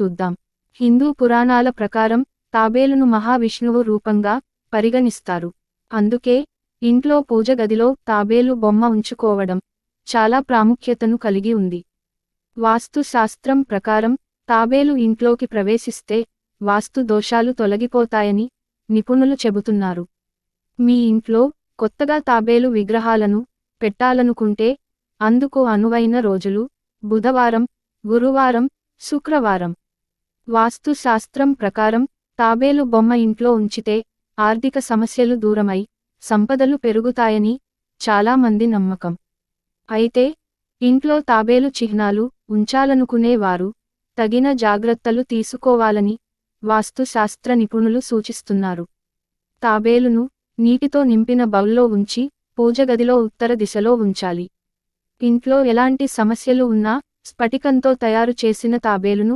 చూద్దాం. హిందూ పురాణాల ప్రకారం తాబేలును మహావిష్ణువు రూపంగా పరిగణిస్తారు. అందుకే ఇంట్లో పూజ గదిలో తాబేలు బొమ్మ ఉంచుకోవడం చాలా ప్రాముఖ్యతను కలిగి ఉంది. వాస్తు శాస్త్రం ప్రకారం తాబేలు ఇంట్లోకి ప్రవేశిస్తే వాస్తు దోషాలు తొలగిపోతాయని నిపుణులు చెబుతున్నారు. మీ ఇంట్లో కొత్తగా తాబేలు విగ్రహాలను పెట్టాలనుకుంటే అందుకు అనువైన రోజులు బుధవారం, గురువారం, శుక్రవారం. వాస్తు శాస్త్రం ప్రకారం తాబేలు బొమ్మ ఇంట్లో ఉంచితే ఆర్థిక సమస్యలు దూరమై సంపదలు పెరుగుతాయని చాలా మంది నమ్మకం. అయితే ఇంట్లో తాబేలు చిహ్నాలు ఉంచాలనుకునే వారు తగిన జాగ్రత్తలు తీసుకోవాలని వాస్తు శాస్త్ర నిపుణులు సూచిస్తున్నారు. తాబేలును నీటితో నింపిన బౌల్లో ఉంచి పూజ గదిలో ఉత్తర దిశలో ఉంచాలి. ఇంట్లో ఎలాంటి సమస్యలు ఉన్నా స్ఫటికంతో తయారు చేసిన తాబేలును